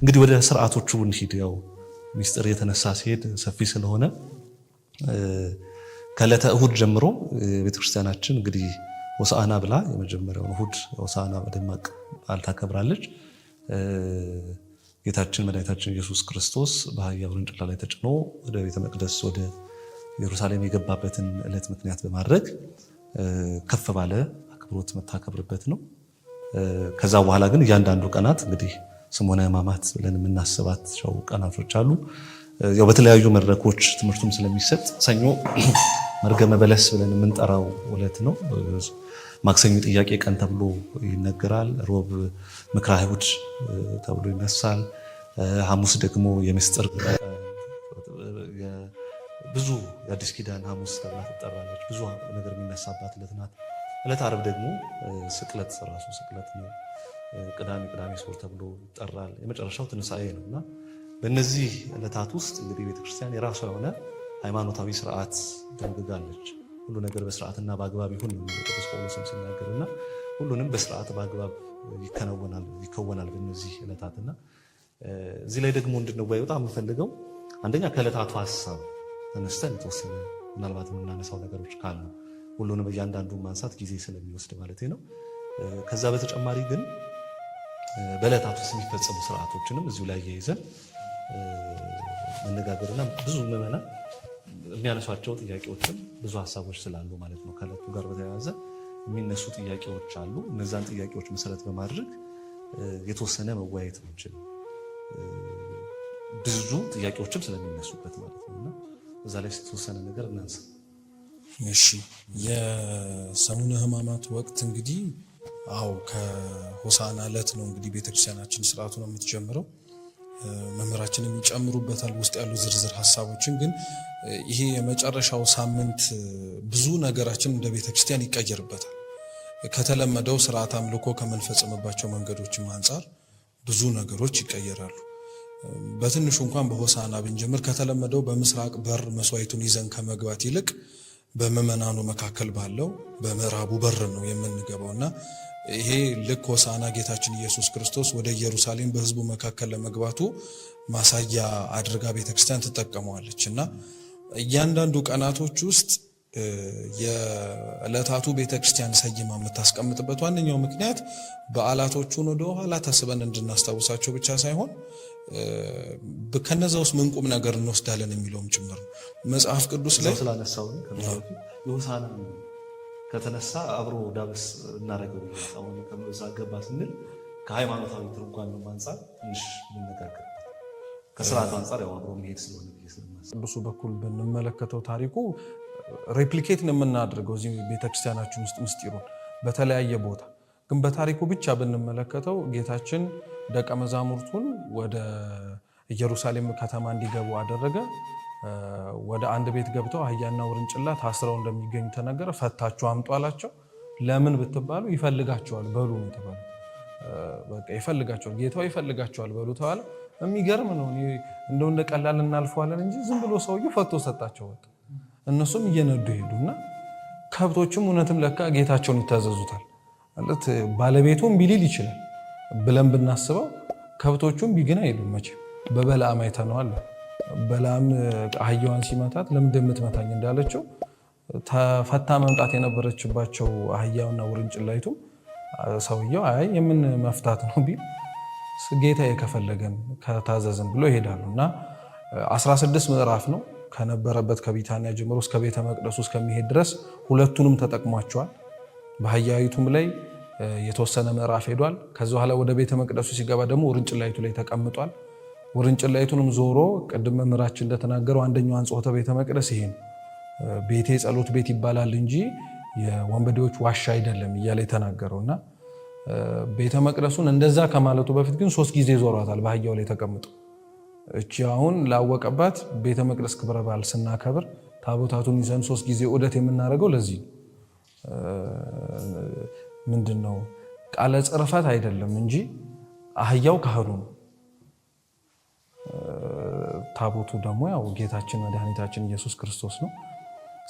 እንግዲህ ወደ ስርዓቶቹ እንሂድ። ያው ሚስጥር የተነሳ ሲሄድ ሰፊ ስለሆነ ከዕለተ እሁድ ጀምሮ ቤተክርስቲያናችን እንግዲህ ሆሳዕና ብላ የመጀመሪያውን እሁድ ሆሳዕና በደማቅ በዓል ታከብራለች። ጌታችን መድኃኒታችን ኢየሱስ ክርስቶስ በአህያ ውርንጭላ ላይ ተጭኖ ወደ ቤተ መቅደስ ወደ ኢየሩሳሌም የገባበትን ዕለት ምክንያት በማድረግ ከፍ ባለ አክብሮት መታከብርበት ነው። ከዛ በኋላ ግን እያንዳንዱ ቀናት እንግዲህ ሰሙነ ሕማማት ብለን የምናስባቸው ቀናቶች አሉ። ያው በተለያዩ መድረኮች ትምህርቱም ስለሚሰጥ ሰኞ መርገመ በለስ ብለን የምንጠራው ዕለት ነው። ማክሰኞ ጥያቄ ቀን ተብሎ ይነገራል። ሮብ ምክረ አይሁድ ተብሎ ይነሳል። ሐሙስ ደግሞ የምስጢር ብዙ የአዲስ ኪዳን ሐሙስ ተብላ ትጠራለች። ብዙ ነገር የሚነሳባት ዕለት ናት። ዕለት ዓርብ ደግሞ ስቅለት ራሱ ስቅለት ነው። ቅዳሜ ስዑር ተብሎ ይጠራል። የመጨረሻው ትንሣኤ ነው እና በእነዚህ ዕለታት ውስጥ እንግዲህ ቤተክርስቲያን የራሷ የሆነ ሃይማኖታዊ ስርዓት ደንግጋለች። ሁሉ ነገር በስርዓትና በአግባብ ይሁን ነው ቅዱስ ጳውሎስም ሲናገርና ሁሉንም በስርዓት በአግባብ ይከወናል በእነዚህ ዕለታትና እዚህ ላይ ደግሞ እንድንወያይ በጣም የምፈልገው አንደኛ ከዕለታቱ ሀሳብ ተነስተን የተወሰነ ምናልባት የምናነሳው ነገሮች ካሉ ሁሉንም እያንዳንዱ ማንሳት ጊዜ ስለሚወስድ ማለት ነው። ከዛ በተጨማሪ ግን በዕለታት ውስጥ የሚፈጸሙ ስርዓቶችንም እዚሁ ላይ እየይዘን መነጋገርና ብዙ ምዕመናን የሚያነሷቸው ጥያቄዎችም ብዙ ሀሳቦች ስላሉ ማለት ነው ከዕለቱ ጋር በተያያዘ የሚነሱ ጥያቄዎች አሉ። እነዛን ጥያቄዎች መሰረት በማድረግ የተወሰነ መወያየት እንችል ብዙ ጥያቄዎችም ስለሚነሱበት ማለት ነውና እዛ ላይ የተወሰነ ነገር እናንሳ። እሺ የሰሙነ ሕማማት ወቅት እንግዲህ ከሆሳዕና ዕለት ነው እንግዲህ ቤተክርስቲያናችን ስርዓቱ ነው የምትጀምረው። መምህራችን የሚጨምሩበታል ውስጥ ያሉ ዝርዝር ሀሳቦችን። ግን ይሄ የመጨረሻው ሳምንት ብዙ ነገራችን እንደ ቤተክርስቲያን ይቀየርበታል። ከተለመደው ስርዓት አምልኮ ከምንፈጽምባቸው መንገዶችም አንጻር ብዙ ነገሮች ይቀየራሉ። በትንሹ እንኳን በሆሳዕና ብንጀምር ከተለመደው በምስራቅ በር መስዋዕቱን ይዘን ከመግባት ይልቅ በምዕመናኑ መካከል ባለው በምዕራቡ በር ነው የምንገባውና ይሄ ልክ ሆሳዕና ጌታችን ኢየሱስ ክርስቶስ ወደ ኢየሩሳሌም በሕዝቡ መካከል ለመግባቱ ማሳያ አድርጋ ቤተክርስቲያን ትጠቀመዋለች እና እያንዳንዱ ቀናቶች ውስጥ የዕለታቱ ቤተክርስቲያን ሰይማ የምታስቀምጥበት ዋነኛው ምክንያት በዓላቶቹን ወደ ኋላ ተስበን እንድናስታውሳቸው ብቻ ሳይሆን ከነዛ ውስጥ ምን ቁም ነገር እንወስዳለን የሚለውም ጭምር ነው። መጽሐፍ ቅዱስ ላይ ስላነሳው የሆሳዕና ከተነሳ አብሮ ዳብስ እናደርገው አሁን ከመዛ ገባ ስንል ከሃይማኖታዊ ትርጓሜው አንፃር ትንሽ እንነጋገር ከስርዓቱ አንፃር ያው አብሮ መሄድ ስለሆነ ቅዱሱ በኩል ብንመለከተው ታሪኩ ሬፕሊኬት ነው የምናደርገው እዚህ ቤተክርስቲያናችን ውስጥ ምስጢሩን በተለያየ ቦታ ግን በታሪኩ ብቻ ብንመለከተው ጌታችን ደቀ መዛሙርቱን ወደ ኢየሩሳሌም ከተማ እንዲገቡ አደረገ። ወደ አንድ ቤት ገብተው አህያና ውርንጭላ ታስረው እንደሚገኙ ተነገረ። ፈታችሁ አምጡ አላቸው። ለምን ብትባሉ ይፈልጋቸዋል በሉ ነው ተባለ። በቃ ይፈልጋቸዋል፣ ጌታው ይፈልጋቸዋል በሉ ተባለ። የሚገርም ነው። እንደው እንደ ቀላል እናልፈዋለን እንጂ ዝም ብሎ ሰውዬው ፈቶ ሰጣቸው። በቃ እነሱም እየነዱ ሄዱና ከብቶችም እውነትም ለካ ጌታቸውን ይታዘዙታል ማለት ባለቤቱም ቢሊል ይችላል ብለን ብናስበው ከብቶቹም ቢግና አይሉም። መቼም በበለዓም አይተነዋል። በለዓም አህያዋን ሲመታት ለምን እንደምትመታኝ እንዳለችው ተፈታ መምጣት የነበረችባቸው አህያውና ውርንጭላይቱም ሰውየው አይ የምን መፍታት ነው ቢል ጌታ የከፈለገን ከታዘዝን ብሎ ይሄዳሉና 16 ምዕራፍ ነው ከነበረበት ከቢታንያ ጀምሮ እስከ ቤተ መቅደሱ እስከሚሄድ ድረስ ሁለቱንም ተጠቅሟቸዋል። በአህያይቱም ላይ የተወሰነ ምዕራፍ ሄዷል። ከዛ በኋላ ወደ ቤተ መቅደሱ ሲገባ ደግሞ ውርንጭላይቱ ላይ ተቀምጧል። ውርንጭላይቱንም ዞሮ ቅድም መምህራችን እንደተናገረው አንደኛው አንጾተ ቤተ መቅደስ ይሄ ነው። ቤቴ ጸሎት ቤት ይባላል እንጂ የወንበዴዎች ዋሻ አይደለም እያለ የተናገረውና ቤተ መቅደሱን እንደዛ ከማለቱ በፊት ግን 3 ጊዜ ዞሯታል በአህያው ላይ ተቀምጦ። እቺ አሁን ላወቀባት ቤተ መቅደስ ክብረ በዓል ስናከብር ታቦታቱን ይዘን 3 ጊዜ ዑደት የምናደርገው ለዚህ ምንድነው ቃለ ጽርፈት አይደለም እንጂ አህያው ካህኑ ነው። ታቦቱ ደግሞ ያው ጌታችን መድኃኒታችን ኢየሱስ ክርስቶስ ነው።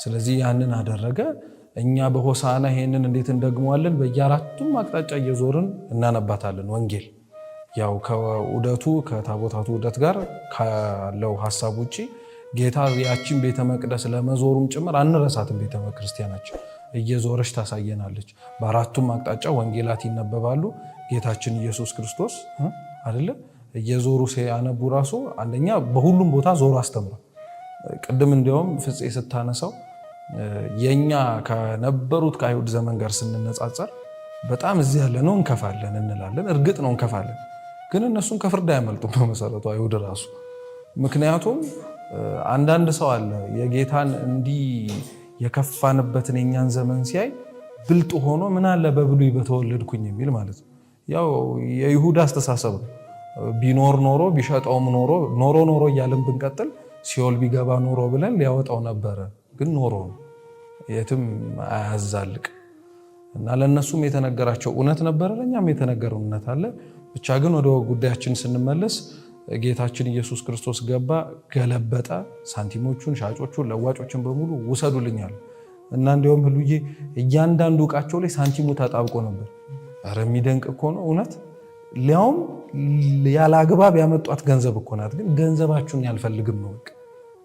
ስለዚህ ያንን አደረገ። እኛ በሆሳዕና ይሄንን እንዴት እንደግመዋለን? በየአራቱም አቅጣጫ እየዞርን እናነባታለን። ወንጌል ያው ከዑደቱ ከታቦታቱ ዑደት ጋር ካለው ሀሳብ ውጪ ጌታ ያቺን ቤተ መቅደስ ለመዞሩም ጭምር አንረሳትም። ቤተ ክርስቲያናችን እየዞረች ታሳየናለች። በአራቱም አቅጣጫ ወንጌላት ይነበባሉ። ጌታችን ኢየሱስ ክርስቶስ አይደለ እየዞሩ ሲያነቡ ራሱ አንደኛ በሁሉም ቦታ ዞሮ አስተምሯል። ቅድም እንዲያውም ፍፄ ስታነሳው የኛ ከነበሩት ከአይሁድ ዘመን ጋር ስንነጻጸር በጣም እዚህ ያለ ነው እንከፋለን እንላለን። እርግጥ ነው እንከፋለን፣ ግን እነሱን ከፍርድ አያመልጡም በመሰረቱ አይሁድ ራሱ። ምክንያቱም አንዳንድ ሰው አለ የጌታን እንዲህ የከፋንበትን የኛን ዘመን ሲያይ ብልጥ ሆኖ ምን አለ በብሉይ በተወለድኩኝ የሚል ማለት ነው። ያው የይሁዳ አስተሳሰብ ነው። ቢኖር ኖሮ ቢሸጠውም ኖሮ እያልን ብንቀጥል ሲኦል ቢገባ ኖሮ ብለን ሊያወጣው ነበረ። ግን ኖሮ ነው የትም አያዛልቅ እና ለእነሱም የተነገራቸው እውነት ነበረ፣ ለእኛም የተነገረው እውነት አለ። ብቻ ግን ወደ ጉዳያችን ስንመለስ ጌታችን ኢየሱስ ክርስቶስ ገባ፣ ገለበጠ። ሳንቲሞቹን፣ ሻጮቹን፣ ለዋጮችን በሙሉ ውሰዱልኛል እና እንዲያውም ህሉዬ እያንዳንዱ እቃቸው ላይ ሳንቲሙ ተጣብቆ ነበር። ኧረ የሚደንቅ እኮ ነው እውነት። ሊያውም ያለ አግባብ ያመጧት ገንዘብ እኮ ናት። ግን ገንዘባችሁን ያልፈልግም ነው በቃ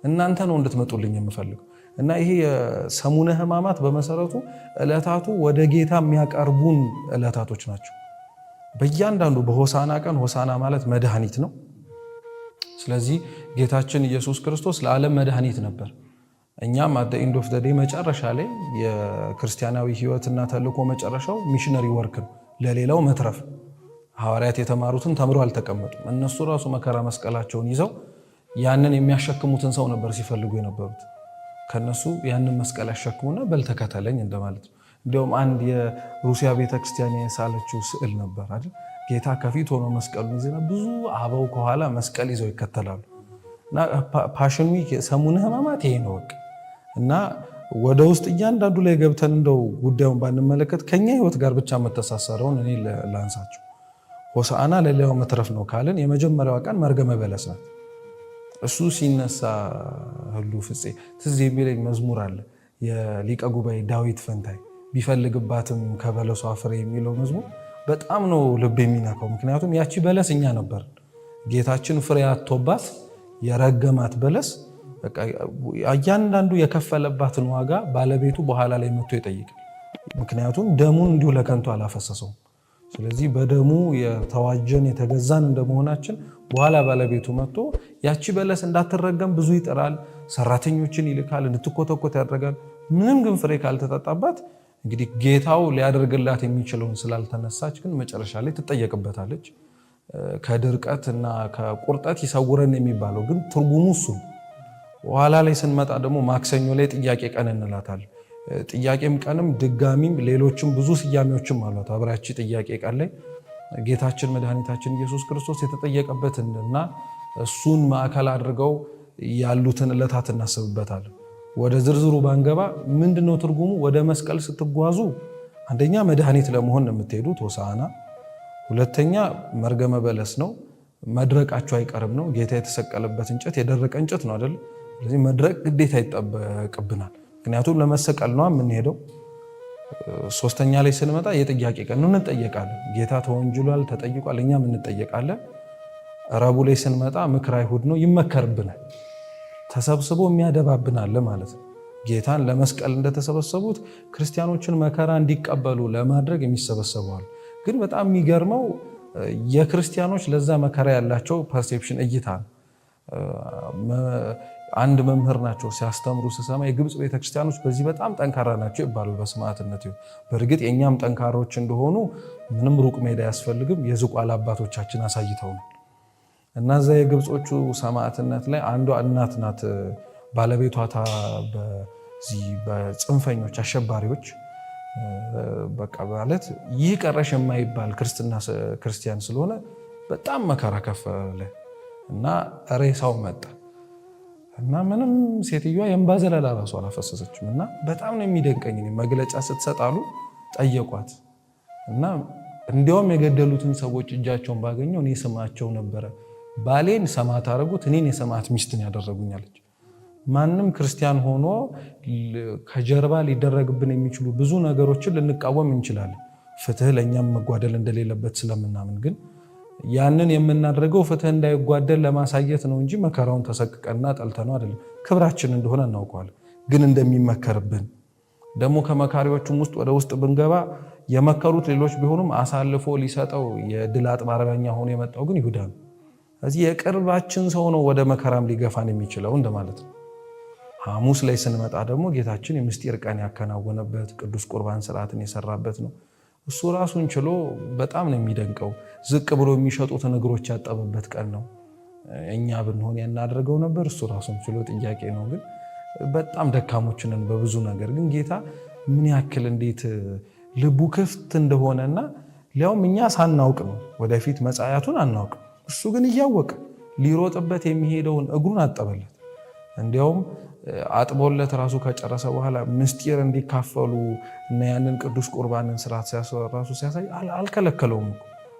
እናንተ ነው እንድትመጡልኝ የምፈልገው። እና ይሄ የሰሙነ ሕማማት በመሰረቱ ዕለታቱ ወደ ጌታ የሚያቀርቡን ዕለታቶች ናቸው። በእያንዳንዱ በሆሳና ቀን ሆሳና ማለት መድኃኒት ነው። ስለዚህ ጌታችን ኢየሱስ ክርስቶስ ለዓለም መድኃኒት ነበር። እኛም አት ኤንድ ኦፍ ዘ ዴይ መጨረሻ ላይ የክርስቲያናዊ ህይወትና ተልእኮ መጨረሻው ሚሽነሪ ወርክ ነው፣ ለሌላው መትረፍ። ሐዋርያት የተማሩትን ተምረው አልተቀመጡም። እነሱ ራሱ መከራ መስቀላቸውን ይዘው ያንን የሚያሸክሙትን ሰው ነበር ሲፈልጉ የነበሩት። ከነሱ ያንን መስቀል ያሸክሙና በል ተከተለኝ እንደማለት ነው። እንዲያውም አንድ የሩሲያ ቤተክርስቲያን የሳለችው ስዕል ነበር አይደል? ጌታ ከፊት ሆኖ መስቀሉን ይዘና ብዙ አበው ከኋላ መስቀል ይዘው ይከተላሉ። እና ፓሽን ዊክ ሰሙነ ሕማማት ይሄ ነው በቃ። እና ወደ ውስጥ እያንዳንዱ ላይ ገብተን እንደው ጉዳዩን ባንመለከት ከኛ ህይወት ጋር ብቻ መተሳሰረውን እኔ ላንሳቸው። ሆሳዕና ለሌላው መትረፍ ነው ካልን የመጀመሪያዋ ቀን መርገመ በለስ ናት። እሱ ሲነሳ ህሉ ፍፄ ትዝ የሚለኝ መዝሙር አለ የሊቀ ጉባኤ ዳዊት ፈንታይ ቢፈልግባትም ከበለሷ ፍሬ የሚለው መዝሙር በጣም ነው ልብ የሚነካው። ምክንያቱም ያቺ በለስ እኛ ነበር። ጌታችን ፍሬ አጥቶባት የረገማት በለስ በቃ እያንዳንዱ የከፈለባትን ዋጋ ባለቤቱ በኋላ ላይ መጥቶ ይጠይቃል። ምክንያቱም ደሙን እንዲሁ ለከንቱ አላፈሰሰውም። ስለዚህ በደሙ የተዋጀን የተገዛን እንደመሆናችን በኋላ ባለቤቱ መጥቶ ያቺ በለስ እንዳትረገም ብዙ ይጥራል፣ ሰራተኞችን ይልካል፣ እንድትኮተኮት ያደርጋል። ምንም ግን ፍሬ ካልተጠጣባት እንግዲህ ጌታው ሊያደርግላት የሚችለውን ስላልተነሳች ግን መጨረሻ ላይ ትጠየቅበታለች። ከድርቀት እና ከቁርጠት ይሰውረን የሚባለው ግን ትርጉሙ እሱ ነው። በኋላ ላይ ስንመጣ ደግሞ ማክሰኞ ላይ ጥያቄ ቀን እንላታል። ጥያቄም ቀንም ድጋሚም ሌሎችም ብዙ ስያሜዎችም አሏት። አብራቺ ጥያቄ ቀን ላይ ጌታችን መድኃኒታችን ኢየሱስ ክርስቶስ የተጠየቀበትን እና እሱን ማዕከል አድርገው ያሉትን ዕለታት እናስብበታለን። ወደ ዝርዝሩ ባንገባ ምንድነው ትርጉሙ? ወደ መስቀል ስትጓዙ አንደኛ መድኃኒት ለመሆን ነው የምትሄዱት ሆሳዕና፣ ሁለተኛ መርገመ በለስ ነው፣ መድረቃቸው አይቀርም ነው። ጌታ የተሰቀለበት እንጨት የደረቀ እንጨት ነው አይደል? ስለዚህ መድረቅ ግዴታ ይጠበቅብናል። ምክንያቱም ለመሰቀል ነው የምንሄደው። ሶስተኛ ላይ ስንመጣ የጥያቄ ቀን ነው፣ እንጠየቃለን። ጌታ ተወንጅሏል፣ ተጠይቋል፣ እኛም እንጠየቃለን። ረቡዕ ላይ ስንመጣ ምክረ አይሁድ ነው፣ ይመከርብናል። ተሰብስቦ የሚያደባብናል ማለት ነው። ጌታን ለመስቀል እንደተሰበሰቡት ክርስቲያኖችን መከራ እንዲቀበሉ ለማድረግ የሚሰበሰበዋል። ግን በጣም የሚገርመው የክርስቲያኖች ለዛ መከራ ያላቸው ፐርሴፕሽን እይታ ነው። አንድ መምህር ናቸው ሲያስተምሩ ስሰማ የግብፅ ቤተክርስቲያኖች በዚህ በጣም ጠንካራ ናቸው ይባሉ በሰማዕትነት። በእርግጥ የእኛም ጠንካሮች እንደሆኑ ምንም ሩቅ ሜዳ አያስፈልግም። የዝቋላ አባቶቻችን አሳይተው ነው። እና እዛ የግብጾቹ ሰማዕትነት ላይ አንዷ እናት ናት። ባለቤቷ በዚህ በጽንፈኞች አሸባሪዎች በቃ ማለት ይህ ቀረሽ የማይባል ክርስቲያን ስለሆነ በጣም መከራ ከፈለ እና ሬሳው መጣ እና ምንም ሴትዮዋ የእንባ ዘለላ ራሱ አላፈሰሰችም። እና በጣም ነው የሚደንቀኝ። መግለጫ ስትሰጣሉ ጠየቋት እና እንዲያውም የገደሉትን ሰዎች እጃቸውን ባገኘው እኔ ስማቸው ነበረ። ባሌን ሰማዕት አደረጉት፣ እኔን የሰማዕት ሚስትን ያደረጉኛለች። ማንም ክርስቲያን ሆኖ ከጀርባ ሊደረግብን የሚችሉ ብዙ ነገሮችን ልንቃወም እንችላለን፣ ፍትህ ለእኛም መጓደል እንደሌለበት ስለምናምን። ግን ያንን የምናደርገው ፍትህ እንዳይጓደል ለማሳየት ነው እንጂ መከራውን ተሰቅቀና ጠልተነው አይደለም። ክብራችን እንደሆነ እናውቀዋለን። ግን እንደሚመከርብን ደግሞ ከመካሪዎቹም ውስጥ ወደ ውስጥ ብንገባ የመከሩት ሌሎች ቢሆኑም አሳልፎ ሊሰጠው የድል አጥባረኛ ሆኖ የመጣው ግን ይሁዳ ነው። ስለዚህ የቅርባችን ሰው ነው ወደ መከራም ሊገፋን የሚችለው እንደማለት ነው። ሐሙስ ላይ ስንመጣ ደግሞ ጌታችን የምስጢር ቀን ያከናወነበት ቅዱስ ቁርባን ስርዓትን የሰራበት ነው። እሱ ራሱን ችሎ በጣም ነው የሚደንቀው። ዝቅ ብሎ የሚሸጡትን እግሮች ያጠበበት ቀን ነው። እኛ ብንሆን ያናደርገው ነበር? እሱ ራሱን ችሎ ጥያቄ ነው። ግን በጣም ደካሞች ነን በብዙ ነገር። ግን ጌታ ምን ያክል እንዴት ልቡ ክፍት እንደሆነና ሊያውም እኛ ሳናውቅ ነው፣ ወደፊት መጻያቱን አናውቅ። እሱ ግን እያወቀ ሊሮጥበት የሚሄደውን እግሩን አጠበለት። እንዲያውም አጥቦለት ራሱ ከጨረሰ በኋላ ምስጢር እንዲካፈሉ እና ያንን ቅዱስ ቁርባንን ስርዓት ራሱ ሲያሳይ አልከለከለውም።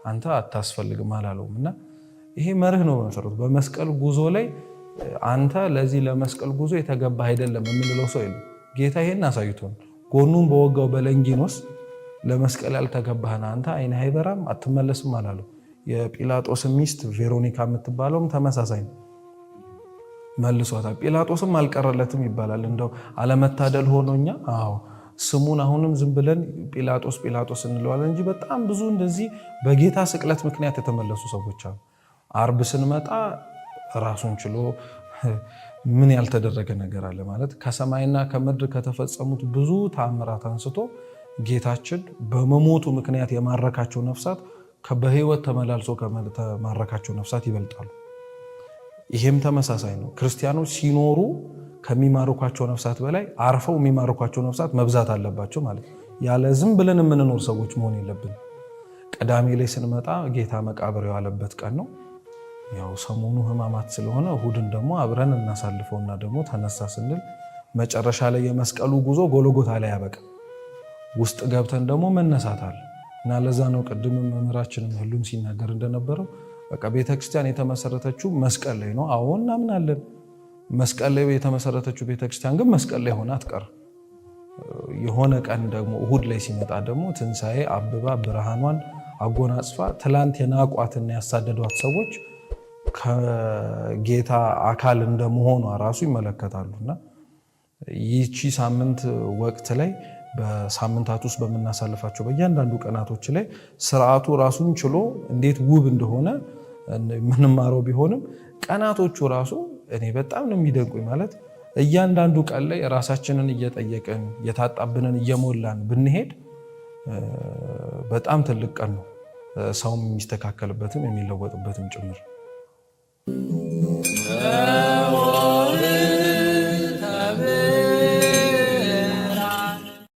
አንተ አታስፈልግም አላለውም። እና ይሄ መርህ ነው በመሰረቱ። በመስቀል ጉዞ ላይ አንተ ለዚህ ለመስቀል ጉዞ የተገባ አይደለም የምንለው ሰው የለም። ጌታ ይሄን አሳይቶን ጎኑን በወጋው በለንጊኖስ ለመስቀል ያልተገባህን አንተ ዓይንህ አይበራም አትመለስም አላለው። የጲላጦስ ሚስት ቬሮኒካ የምትባለውም ተመሳሳይ ነው። መልሷታል። ጲላጦስም አልቀረለትም ይባላል። እንደው አለመታደል ሆኖኛ ስሙን አሁንም ዝም ብለን ጲላጦስ ጲላጦስ እንለዋለን እንጂ በጣም ብዙ እንደዚህ በጌታ ስቅለት ምክንያት የተመለሱ ሰዎች አሉ። አርብ ስንመጣ ራሱን ችሎ ምን ያልተደረገ ነገር አለ ማለት ከሰማይና ከምድር ከተፈጸሙት ብዙ ተአምራት አንስቶ ጌታችን በመሞቱ ምክንያት የማረካቸው ነፍሳት በሕይወት ተመላልሶ ከማረካቸው ነፍሳት ይበልጣሉ። ይሄም ተመሳሳይ ነው። ክርስቲያኖች ሲኖሩ ከሚማርኳቸው ነፍሳት በላይ አርፈው የሚማርኳቸው ነፍሳት መብዛት አለባቸው ማለት ነው። ያለ ዝም ብለን የምንኖር ሰዎች መሆን የለብን። ቅዳሜ ላይ ስንመጣ ጌታ መቃብር የዋለበት ቀን ነው። ያው ሰሞኑ ሕማማት ስለሆነ እሁድን ደግሞ አብረን እናሳልፈውና ደግሞ ተነሳ ስንል መጨረሻ ላይ የመስቀሉ ጉዞ ጎልጎታ ላይ ያበቃ ውስጥ ገብተን ደግሞ መነሳት አለ እና ለዛ ነው ቅድም መምህራችንም ሁሉም ሲናገር እንደነበረው በቃ ቤተክርስቲያን የተመሰረተችው መስቀል ላይ ነው። አዎ እናምናለን። መስቀል ላይ የተመሰረተችው ቤተክርስቲያን ግን መስቀል ላይ ሆና አትቀር። የሆነ ቀን ደግሞ እሁድ ላይ ሲመጣ ደግሞ ትንሣኤ አብባ ብርሃኗን አጎናጽፋ ትላንት የናቋትና ያሳደዷት ሰዎች ከጌታ አካል እንደመሆኗ ራሱ ይመለከታሉና ይቺ ሳምንት ወቅት ላይ በሳምንታት ውስጥ በምናሳልፋቸው በእያንዳንዱ ቀናቶች ላይ ስርዓቱ ራሱን ችሎ እንዴት ውብ እንደሆነ ምንማረው ቢሆንም ቀናቶቹ ራሱ እኔ በጣም ነው የሚደንቁኝ። ማለት እያንዳንዱ ቀን ላይ ራሳችንን እየጠየቅን የታጣብንን እየሞላን ብንሄድ በጣም ትልቅ ቀን ነው። ሰውም የሚስተካከልበትም የሚለወጥበትም ጭምር